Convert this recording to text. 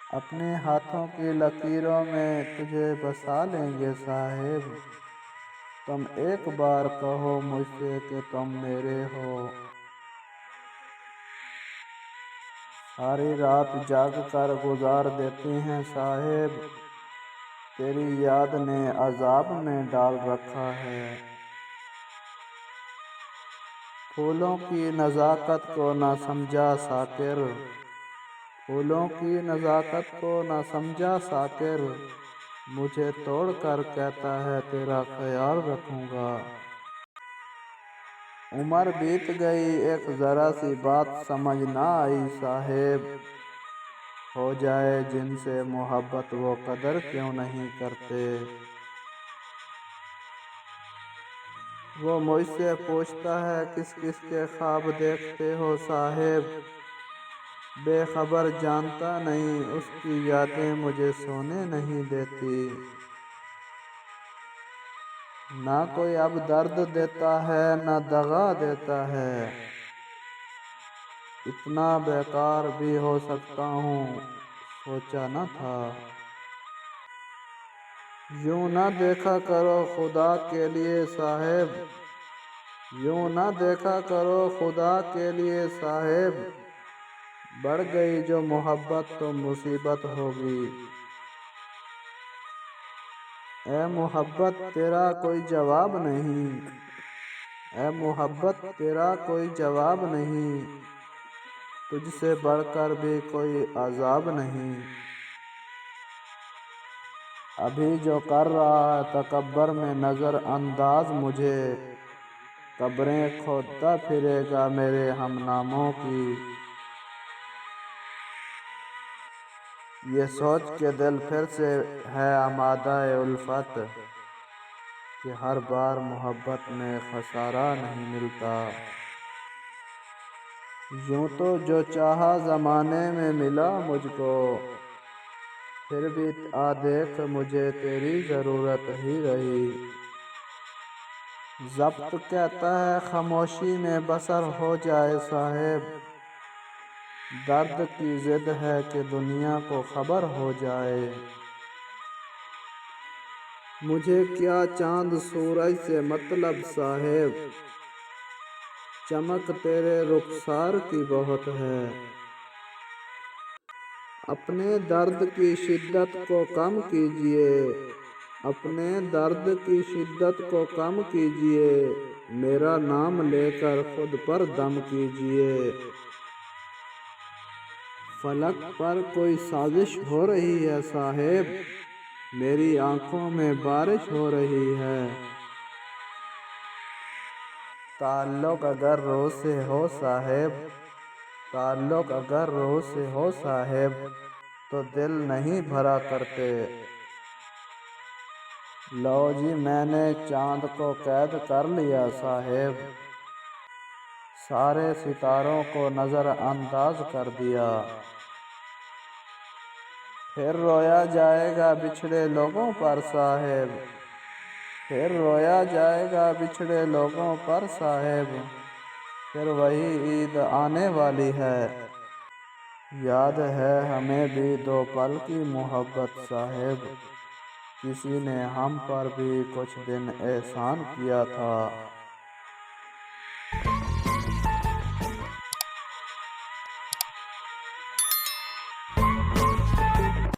اپنے ہاتھوں کی لکیروں میں تجھے بسا لیں گے صاحب، تم ایک بار کہو مجھ سے کہ تم میرے ہو۔ ساری رات جاگ کر گزار دیتے ہیں صاحب، تیری یاد نے عذاب میں ڈال رکھا ہے۔ پھولوں کی نزاکت کو نہ سمجھا ساکر، پھولوں کی نزاکت کو نہ سمجھا ساکر، مجھے توڑ کر کہتا ہے تیرا خیال رکھوں گا۔ عمر بیت گئی ایک ذرا سی بات سمجھ نہ آئی صاحب، ہو جائے جن سے محبت وہ قدر کیوں نہیں کرتے۔ وہ مجھ سے پوچھتا ہے کس کس کے خواب دیکھتے ہو صاحب، بے خبر جانتا نہیں اس کی یادیں مجھے سونے نہیں دیتی۔ نہ کوئی اب درد دیتا ہے نہ دغا دیتا ہے، اتنا بیکار بھی ہو سکتا ہوں سوچا نہ تھا۔ یوں نہ دیکھا کرو خدا کے لیے صاحب، یوں نہ دیکھا کرو خدا کے لیے صاحب، بڑھ گئی جو محبت تو مصیبت ہوگی۔ اے محبت تیرا کوئی جواب نہیں، اے محبت تیرا کوئی جواب نہیں، تجھ سے بڑھ کر بھی کوئی عذاب نہیں۔ ابھی جو کر رہا ہے تکبر میں نظر انداز مجھے، قبریں کھودتا پھرے گا میرے ہم ناموں کی۔ یہ سوچ کے دل پھر سے ہے آمادہ الفت، کہ ہر بار محبت میں خسارہ نہیں ملتا۔ یوں تو جو چاہا زمانے میں ملا مجھ کو، پھر بھی آ دیکھ مجھے تیری ضرورت ہی رہی۔ ضبط کہتا ہے خاموشی میں بسر ہو جائے صاحب، درد کی ضد ہے کہ دنیا کو خبر ہو جائے۔ مجھے کیا چاند سورج سے مطلب صاحب، چمک تیرے رخسار کی بہت ہے۔ اپنے درد کی شدت کو کم کیجئے، اپنے درد کی شدت کو کم کیجئے، میرا نام لے کر خود پر دم کیجئے۔ فلک پر کوئی سازش ہو رہی ہے صاحب، میری آنکھوں میں بارش ہو رہی ہے۔ تعلق اگر روح سے ہو صاحب، تعلق اگر روح سے ہو صاحب، تو دل نہیں بھرا کرتے۔ لو جی میں نے چاند کو قید کر لیا صاحب، سارے ستاروں کو نظر انداز کر دیا۔ پھر رویا جائے گا بچھڑے لوگوں پر صاحب، پھر رویا جائے گا بچھڑے لوگوں پر صاحب، پھر وہی عید آنے والی ہے۔ یاد ہے ہمیں بھی دو پل کی محبت صاحب، کسی نے ہم پر بھی کچھ دن احسان کیا تھا۔